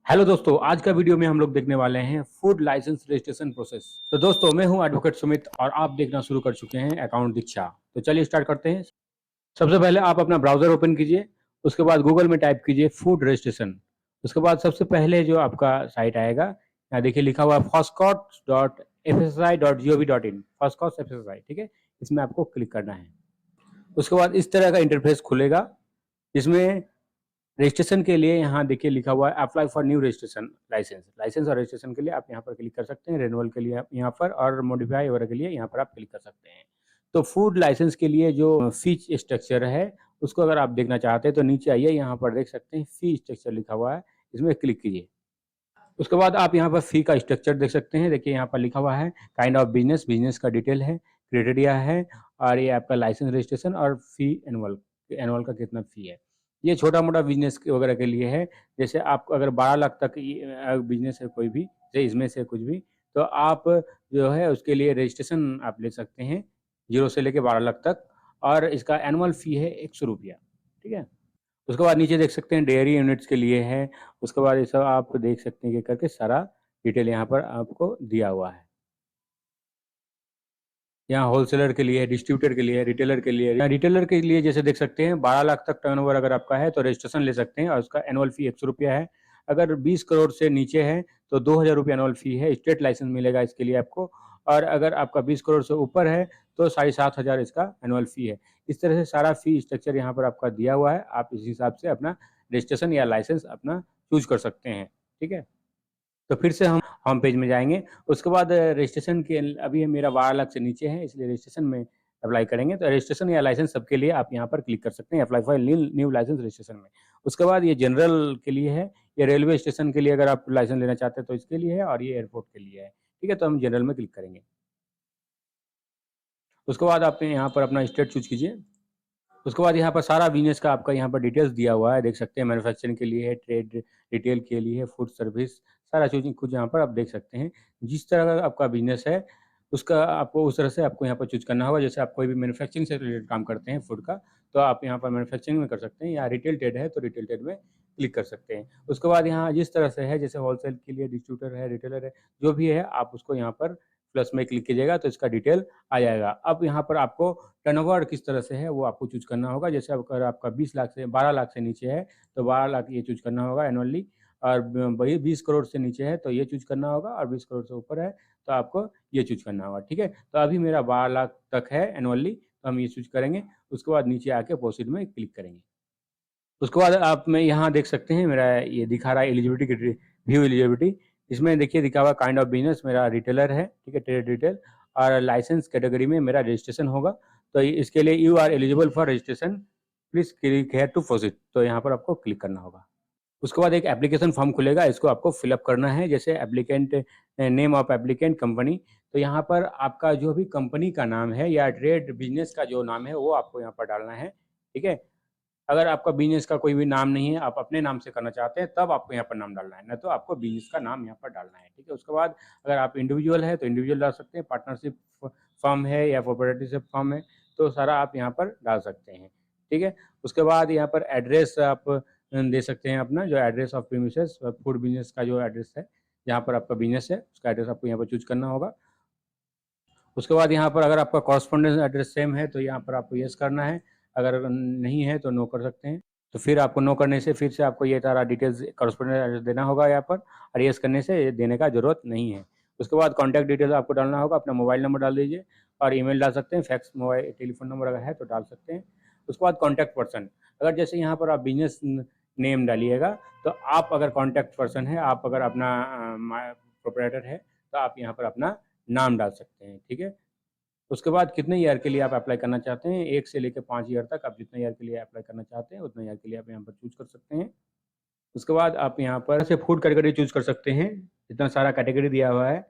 Hello दोस्तों, आज का वीडियो में हम लोग देखने वाले हैं फूड लाइसेंस रजिस्ट्रेशन प्रोसेस। तो दोस्तों, मैं हूं एडवोकेट सुमित और आप देखना शुरू कर चुके हैं अकाउंट दीक्षा। तो चलिए स्टार्ट करते हैं। सबसे पहले आप अपना ब्राउजर ओपन कीजिए। उसके बाद गूगल में टाइप कीजिए फूड रजिस्ट्रेशन। उसके बाद सबसे पहले जो आपका साइट आएगा, यहाँ देखिए लिखा हुआ है foscots.fssi.gov.in, फॉस्कॉट्स एफएसएसआई। ठीक है, इसमें आपको क्लिक करना है। उसके बाद इस तरह का इंटरफेस खुलेगा, जिसमें रजिस्ट्रेशन के लिए यहाँ देखिए लिखा हुआ है apply for new registration license. License और रजिस्ट्रेशन के लिए आप यहाँ पर क्लिक कर सकते हैं, रेनुअल के लिए आप यहाँ पर, और मॉडिफाई वगैरह के लिए यहाँ पर आप क्लिक कर सकते हैं। तो फूड लाइसेंस के लिए जो फीस स्ट्रक्चर है, उसको अगर आप देखना चाहते हैं तो नीचे आइए, यहाँ पर देख सकते हैं फी स्ट्रक्चर लिखा हुआ है, इसमें क्लिक कीजिए। उसके बाद आप यहाँ पर फी का स्ट्रक्चर देख सकते हैं। देखिए यहाँ पर लिखा हुआ है काइंड ऑफ बिजनेस, बिजनेस का डिटेल है, क्राइटेरिया है, और ये आपका लाइसेंस रजिस्ट्रेशन और फी एनुअल, एनुअल का कितना फी है। ये छोटा मोटा बिजनेस वगैरह के लिए है। जैसे आप अगर 12 लाख तक बिजनेस है कोई भी, जैसे इसमें से कुछ भी, तो आप जो है उसके लिए रजिस्ट्रेशन आप ले सकते हैं 0 से लेके 12 लाख तक, और इसका एनुअल फी है 100 रुपया। ठीक है, उसके बाद नीचे देख सकते हैं डेयरी यूनिट्स के लिए है। उसके बाद ये सब आप देख सकते हैं कि करके सारा डिटेल यहाँ पर आपको दिया हुआ है। यहाँ होलसेलर के लिए है, डिस्ट्रीब्यूटर के लिए है, रिटेलर के लिए है। यहाँ रिटेलर के लिए जैसे देख सकते हैं 12 लाख तक टर्नओवर अगर आपका है तो रजिस्ट्रेशन ले सकते हैं, और उसका एनुअल फी 100 रुपया है। अगर 20 करोड़ से नीचे है तो 2000 रुपये एनुअल फी है, स्टेट लाइसेंस मिलेगा इसके लिए आपको। और अगर आपका 20 करोड़ से ऊपर है तो 7500 इसका एनुअल फी है। इस तरह से सारा फी स्ट्रक्चर यहाँ पर आपका दिया हुआ है। आप इस हिसाब से अपना रजिस्ट्रेशन या लाइसेंस अपना चूज कर सकते हैं। ठीक है, तो फिर से हम होम पेज में जाएँगे। उसके बाद रजिस्ट्रेशन के अभी मेरा 12 लाख से नीचे है, इसलिए रजिस्ट्रेशन में अप्लाई करेंगे। तो रजिस्ट्रेशन या लाइसेंस सबके लिए आप यहाँ पर क्लिक कर सकते हैं, apply for new new license registration में। उसके बाद ये जनरल के लिए है, ये रेलवे स्टेशन के लिए अगर आप लाइसेंस लेना चाहते हैं तो इसके लिए है, और ये एयरपोर्ट के लिए है। ठीक है, तो हम जनरल में क्लिक करेंगे। उसके बाद आप यहाँ पर अपना स्टेट चूज़ कीजिए। उसके बाद यहाँ पर सारा बिज़नेस का आपका यहाँ पर डिटेल्स दिया हुआ है, देख सकते हैं। मैन्युफैक्चरिंग के लिए है, ट्रेड रिटेल के लिए है, फूड सर्विस, सारा चीज़ कुछ यहाँ पर आप देख सकते हैं। जिस तरह का आपका बिज़नेस है, उसका आपको उस तरह से आपको यहाँ पर चूज़ करना होगा। जैसे आप कोई भी मैन्युफैक्चरिंग से रिलेटेड काम करते हैं फूड का, तो आप यहाँ पर मैन्युफैक्चरिंग में कर सकते हैं, या रिटेल ट्रेड है तो रिटेल ट्रेड में क्लिक कर सकते हैं। उसके बाद यहाँ जिस तरह से है, जैसे होलसेल के लिए डिस्ट्रीब्यूटर है, रिटेलर है, जो भी है आप उसको यहाँ पर प्लस में क्लिक कीजिएगा तो इसका डिटेल आ जाएगा। अब यहाँ पर आपको टर्नओवर किस तरह से है वो आपको चूज़ करना होगा। जैसे अगर आपका 20 लाख से 12 लाख से नीचे है तो 12 लाख ये चूज़ करना होगा एनुअली, और वही 20 करोड़ से नीचे है तो ये चूज़ करना होगा, और 20 करोड़ से ऊपर है तो आपको ये चूज़ करना होगा। ठीक है, तो अभी मेरा 12 लाख तक है एनुअली, तो हम ये चूज़ करेंगे। उसके बाद नीचे आके प्रोसीड में क्लिक करेंगे। उसके बाद आप में यहाँ देख सकते हैं मेरा ये दिखा रहा है एलिजिबिलिटी की व्यू एलिजिबिलिटी। इसमें देखिए दिखा हुआ काइंड ऑफ बिज़नेस मेरा रिटेलर है, ठीक है, ट्रेड रिटेल, और लाइसेंस कैटेगरी में मेरा रजिस्ट्रेशन होगा। तो इसके लिए you are eligible for registration, please click here to proceed, तो यहाँ पर आपको क्लिक करना होगा। उसके बाद एक एप्लीकेशन फॉर्म खुलेगा, इसको आपको फिलअप करना है। जैसे applicant name of applicant company, तो यहाँ पर आपका जो भी कंपनी का नाम है या ट्रेड बिज़नेस का जो नाम है वो आपको यहाँ पर डालना है। ठीक है, अगर आपका बिज़नेस का कोई भी नाम नहीं है, आप अपने नाम से करना चाहते हैं, तब आपको यहाँ पर नाम डालना है, नहीं तो आपको बिज़नेस का नाम यहाँ पर डालना है। ठीक है, उसके बाद अगर आप इंडिविजुअल है तो इंडिविजुअल डाल सकते हैं, पार्टनरशिप फर्म है या कोऑपरेटिव फर्म है तो सारा आप यहाँ पर डाल सकते हैं। ठीक है, उसके बाद यहाँ पर एड्रेस आप दे सकते हैं अपना, जो address of premises food business का जो एड्रेस है, जहाँ पर आपका बिज़नेस है उसका एड्रेस आपको यहाँ पर चूज़ करना होगा। उसके बाद यहाँ पर अगर आपका कॉरस्पॉन्डेंस एड्रेस सेम है तो यहाँ पर आपको येस करना है, अगर नहीं है तो नो कर सकते हैं। तो फिर आपको नो करने से फिर से आपको ये सारा डिटेल्स कॉरस्पॉन्डेंस एड्रेस देना होगा यहाँ पर, और येस करने से ये देने का ज़रूरत नहीं है। उसके बाद कॉन्टैक्ट डिटेल्स आपको डालना होगा, अपना मोबाइल नंबर डाल दीजिए, और ईमेल डाल सकते हैं, फैक्स मोबाइल टेलीफोन नंबर अगर है तो डाल सकते हैं। उसके बाद कॉन्टैक्ट पर्सन, अगर जैसे यहाँ पर आप बिजनेस नेम डालिएगा, तो आप अगर कॉन्टैक्ट पर्सन है, आप अगर अपना प्रोपराइटर है तो आप यहाँ पर अपना नाम डाल सकते हैं। ठीक है, उसके बाद कितने ईयर के लिए आप अप्लाई करना चाहते हैं, 1 से लेकर 5 ईयर तक आप जितने ईयर के लिए अप्लाई करना चाहते हैं उतने ईयर के लिए आप यहाँ पर चूज़ कर सकते हैं। उसके बाद आप यहाँ पर से फूड कैटेगरी चूज़ कर सकते हैं, इतना सारा कैटेगरी दिया हुआ है,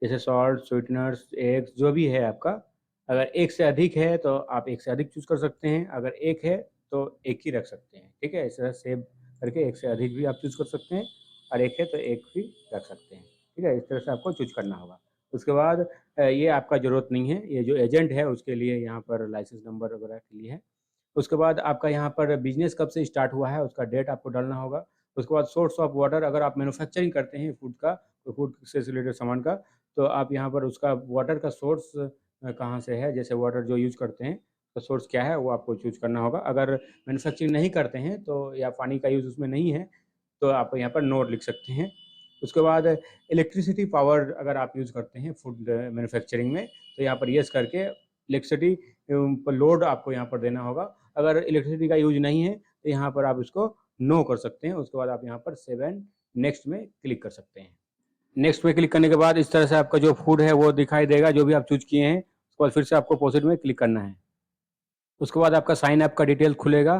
जैसे सॉल्ट, स्वीटनर्स, एग्स, जो भी है आपका। अगर 1 से अधिक है तो आप 1 से अधिक चूज़ कर सकते हैं, अगर 1 है तो 1 ही रख सकते हैं। ठीक है, इस तरह सेव करके 1 से अधिक भी आप चूज़ कर सकते हैं, और 1 है तो 1 भी रख सकते हैं। ठीक है, इस तरह से आपको चूज़ करना होगा। उसके बाद ये आपका ज़रूरत नहीं है, ये जो एजेंट है उसके लिए यहाँ पर लाइसेंस नंबर वगैरह के लिए है। उसके बाद आपका यहाँ पर बिज़नेस कब से स्टार्ट हुआ है उसका डेट आपको डालना होगा। उसके बाद सोर्स ऑफ वाटर, अगर आप मैन्युफैक्चरिंग करते हैं फूड का, तो फूड से रिलेटेड सामान का, तो आप यहाँ पर उसका वाटर का सोर्स कहाँ से है, जैसे वाटर जो यूज़ करते हैं, तो सोर्स क्या है वो आपको चूज़ करना होगा। अगर मैन्युफैक्चरिंग नहीं करते हैं तो या पानी का यूज़ उसमें नहीं है, तो आप यहाँ पर नो लिख सकते हैं। उसके बाद इलेक्ट्रिसिटी पावर अगर आप यूज़ करते हैं फूड मैन्युफैक्चरिंग में, तो यहाँ पर येस करके इलेक्ट्रिसिटी पर लोड आपको यहाँ पर देना होगा। अगर इलेक्ट्रिसिटी का यूज़ नहीं है, तो यहाँ पर आप इसको नो कर सकते हैं। उसके बाद आप यहाँ पर सेव एंड नेक्स्ट में क्लिक कर सकते हैं। नेक्स्ट पे क्लिक करने के बाद इस तरह से आपका जो फूड है वो दिखाई देगा, जो भी आप चूज़ किए हैं। उसके बाद फिर से आपको प्रोसीड में क्लिक करना है। उसके बाद आपका साइन ऐप का डिटेल खुलेगा।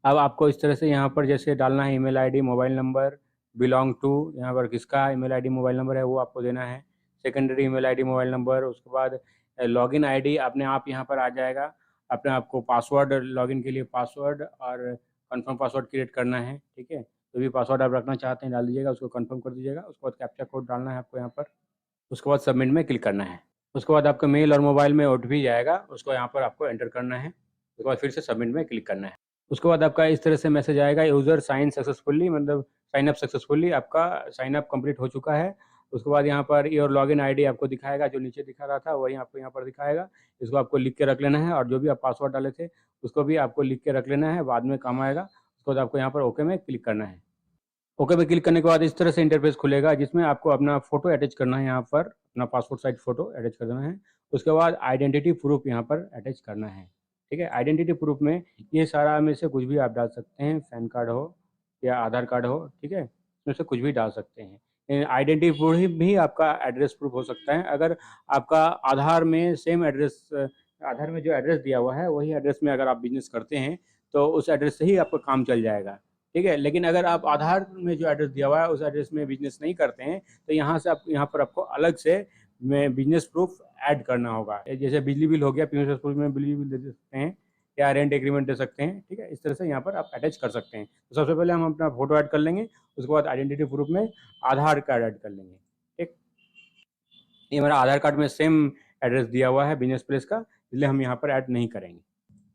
अब आपको इस तरह से यहाँ पर जैसे डालना है email ID, mobile number, belong to, यहाँ पर किसका ईमेल आईडी, मोबाइल नंबर है वो आपको देना है। Secondary email ID, mobile number, उसके बाद लॉगिन आईडी अपने आप यहाँ पर आ जाएगा। अपने आपको पासवर्ड, लॉगिन के लिए पासवर्ड और कन्फर्म पासवर्ड क्रिएट करना है, ठीक है? जो भी पासवर्ड आप रखना चाहते हैं डाल दीजिएगा, उसको कन्फर्म कर दीजिएगा। उसके बाद कैप्चा कोड डालना है आपको यहाँ पर। उसके बाद सबमिट में क्लिक करना है। उसके बाद आपका मेल और मोबाइल में ओटीपी जाएगा, उसको यहाँ पर आपको एंटर करना है। उसके बाद फिर से सबमिट में क्लिक करना है। उसके बाद आपका इस तरह से मैसेज आएगा, यूज़र साइन सक्सेसफुली, मतलब साइन अप सक्सेसफुली, आपका साइन अप कंप्लीट हो चुका है। उसके बाद यहाँ पर योर लॉगिन आईडी आपको दिखाएगा, जो नीचे दिखा रहा था वही आपको यहाँ पर दिखाएगा। इसको आपको लिख के रख लेना है और जो भी आप पासवर्ड डाले थे उसको भी आपको लिख के रख लेना है, बाद में काम आएगा। उसके बाद आपको यहाँ पर ओके में क्लिक करना है। ओके पे क्लिक करने के बाद इस तरह से इंटरफेस खुलेगा, जिसमें आपको अपना फ़ोटो अटैच करना है, यहाँ पर अपना पासपोर्ट साइज़ फ़ोटो अटैच करना है। उसके बाद आइडेंटिटी प्रूफ़ यहाँ पर अटैच करना है, ठीक है? आइडेंटिटी प्रूफ़ में ये सारा में से कुछ भी आप डाल सकते हैं, पैन कार्ड हो या आधार कार्ड हो, ठीक है? इसमें से कुछ भी डाल सकते हैं। आइडेंटिटी प्रूफ़ भी आपका एड्रेस प्रूफ़ हो सकता है। अगर आपका आधार में सेम एड्रेस, आधार में जो एड्रेस दिया हुआ है वही एड्रेस में अगर आप बिज़नेस करते हैं, तो उस एड्रेस से ही आपका काम चल जाएगा। ठीक है? लेकिन अगर आप आधार में जो एड्रेस दिया हुआ है उस एड्रेस में बिज़नेस नहीं करते हैं, तो यहाँ से आप, यहाँ पर आपको अलग से में बिज़नेस प्रूफ़ ऐड करना होगा। जैसे बिजली बिल हो गया, बिज़नेस प्रूफ़ में बिजली बिल दे सकते हैं या रेंट एग्रीमेंट दे सकते हैं, ठीक है? इस तरह से यहाँ पर आप अटैच कर सकते हैं। तो सबसे पहले हम अपना फ़ोटो ऐड कर लेंगे, उसके बाद आइडेंटिटी प्रूफ़ में आधार कार्ड ऐड कर लेंगे, ठीक? ये हमारा आधार कार्ड में सेम एड्रेस दिया हुआ है बिज़नेस प्लेस का, इसलिए हम यहाँ पर ऐड नहीं करेंगे।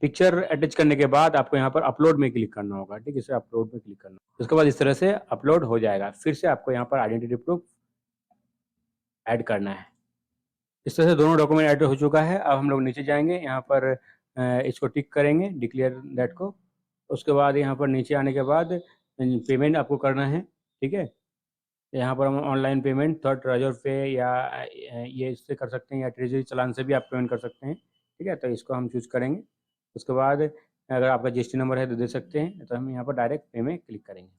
पिक्चर अटैच करने के बाद आपको यहाँ पर अपलोड में क्लिक करना होगा, ठीक है? इसे अपलोड में क्लिक करना है। उसके बाद इस तरह से अपलोड हो जाएगा। फिर से आपको यहाँ पर आइडेंटिटी प्रूफ ऐड करना है। इस तरह से दोनों डॉक्यूमेंट ऐड हो चुका है। अब हम लोग नीचे जाएँगे, यहाँ पर इसको टिक करेंगे, डिक्लेयर दैट को। उसके बाद यहाँ पर नीचे आने के बाद पेमेंट आपको करना है, ठीक है? यहाँ पर हम ऑनलाइन पेमेंट थर्ड ट्रेजर पे या ये इससे कर सकते हैं या ट्रेजरी चालान से भी आप पेमेंट कर सकते हैं, ठीक है? तो इसको हम चूज़ करेंगे। उसके बाद अगर आपका जीएसटी नंबर है तो दे सकते हैं, तो हम यहाँ पर डायरेक्ट पे में क्लिक करेंगे।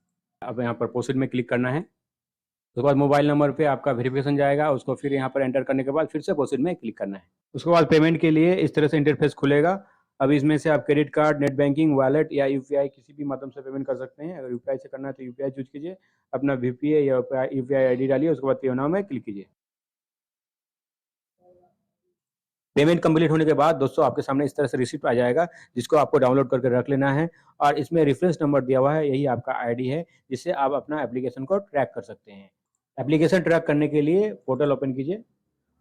अब यहाँ पर प्रोसीड में क्लिक करना है। उसके बाद मोबाइल नंबर पे आपका वेरिफिकेशन जाएगा, उसको फिर यहाँ पर एंटर करने के बाद फिर से प्रोसीड में क्लिक करना है। उसके बाद पेमेंट के लिए इस तरह से इंटरफेस खुलेगा। अब इसमें से आप credit card, net banking, wallet या यूपीआई किसी भी माध्यम से पेमेंट कर सकते हैं। अगर यूपीआई से करना है तो यूपीआई चूज़ कीजिए, अपना वीपीआई या यूपीआई आईडी डालिए, उसके बाद पे नाउ में क्लिक कीजिए। पेमेंट कंप्लीट होने के बाद दोस्तों आपके सामने इस तरह से रिसिप्ट आ जाएगा, जिसको आपको डाउनलोड करके रख लेना है और इसमें रेफरेंस नंबर दिया हुआ है, यही आपका आईडी है, जिससे आप अपना एप्लीकेशन को ट्रैक कर सकते हैं। एप्लीकेशन ट्रैक करने के लिए पोर्टल ओपन कीजिए।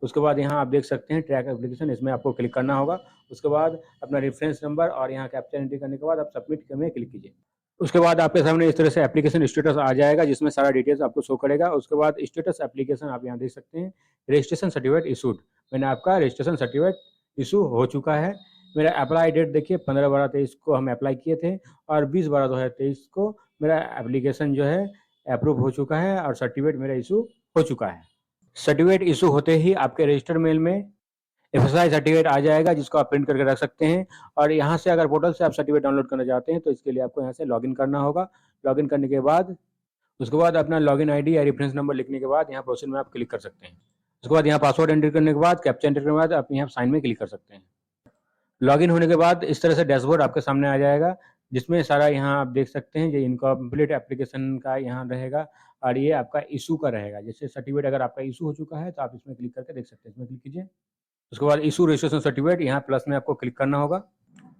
उसके बाद यहाँ आप देख सकते हैं ट्रैक एप्लीकेशन, इसमें आपको क्लिक करना होगा। उसके बाद अपना रेफरेंस नंबर और यहाँ कैप्चा एंट्री करने के बाद आप सबमिट में क्लिक कीजिए। उसके बाद आपके सामने इस तरह से एप्लीकेशन स्टेटस आ जाएगा, जिसमें सारा डिटेल्स आपको शो करेगा। उसके बाद स्टेटस एप्लीकेशन आप यहाँ देख सकते हैं, रजिस्ट्रेशन सर्टिफिकेट इशूड। मैंने आपका रजिस्ट्रेशन सर्टिफिकेट इशू हो चुका है। मेरा अप्लाई डेट देखिए 15/12/23 को हम अप्लाई किए थे और 20/12/2023 को मेरा एप्लीकेशन जो है अप्रूव हो चुका है और सर्टिफिकेट मेरा इशू हो चुका है। सर्टिफिकेट इशू होते ही आपके रजिस्टर मेल में एफएसआई सर्टिफिकेट आ जाएगा, जिसको आप प्रिंट करके रख सकते हैं। और यहाँ से अगर पोर्टल से आप सर्टिफिकेट डाउनलोड करना चाहते हैं तो इसके लिए आपको यहाँ से लॉगिन करना होगा। लॉगिन करने के बाद उसके बाद अपना लॉगिन आईडी या रेफरेंस नंबर लिखने के बाद यहाँ प्रोसीड में आप क्लिक कर सकते हैं। उसके बाद यहाँ पासवर्ड एंटर करने के बाद, कैप्चा एंटर करने के बाद आप यहाँ साइन में क्लिक कर सकते हैं। लॉगिन होने के बाद इस तरह से डैशबोर्ड आपके सामने आ जाएगा, जिसमें सारा यहाँ आप देख सकते हैं, ये इनकम्प्लीट एप्लीकेशन का यहाँ रहेगा और ये आपका इशू का रहेगा। जैसे सर्टिफिकेट अगर आपका इशू हो चुका है तो आप इसमें क्लिक करके देख सकते हैं। इसमें क्लिक कीजिए। उसके बाद इशू रजिस्ट्रेशन सर्टिफिकेट, यहाँ प्लस में आपको क्लिक करना होगा।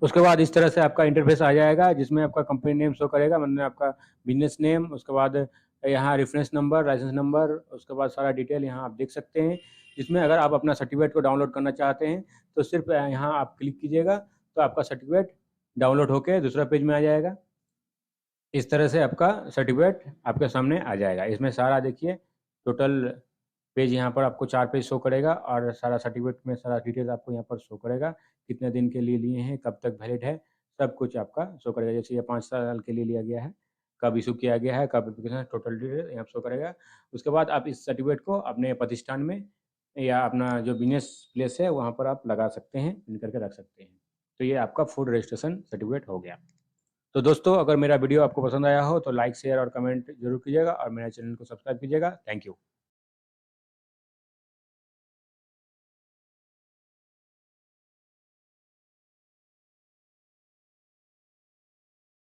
उसके बाद इस तरह से आपका इंटरफेस आ जाएगा, जिसमें आपका कंपनी नेम शो करेगा, मतलब आपका बिजनेस नेम, उसके बाद यहाँ रेफरेंस नंबर, लाइसेंस नंबर, उसके बाद सारा डिटेल यहाँ आप देख सकते हैं। जिसमें अगर आप अपना सर्टिफिकेट को डाउनलोड करना चाहते हैं तो सिर्फ यहाँ आप क्लिक कीजिएगा, तो आपका सर्टिफिकेट डाउनलोड होकर दूसरा पेज में आ जाएगा। इस तरह से आपका सर्टिफिकेट आपके सामने आ जाएगा। इसमें सारा देखिए टोटल पेज यहाँ पर आपको 4 पेज शो करेगा और सारा सर्टिफिकेट में सारा डिटेल आपको यहाँ पर शो करेगा। कितने दिन के लिए लिए हैं, कब तक वैलिड है, सब कुछ आपका शो करेगा। जैसे ये 5 साल के लिए लिया गया है, कब इश्यू किया गया है, कब एप्लीकेशन, टोटल डिटेल यहाँ शो करेगा। उसके बाद आप इस सर्टिफिकेट को अपने प्रतिष्ठान में या अपना जो बिज़नेस प्लेस है वहाँ पर आप लगा सकते हैं, प्रिंट करके रख सकते हैं। तो ये आपका फूड रजिस्ट्रेशन सर्टिफिकेट हो गया। तो दोस्तों, अगर मेरा वीडियो आपको पसंद आया हो तो लाइक, शेयर और कमेंट ज़रूर कीजिएगा और मेरे चैनल को सब्सक्राइब कीजिएगा। Thank you.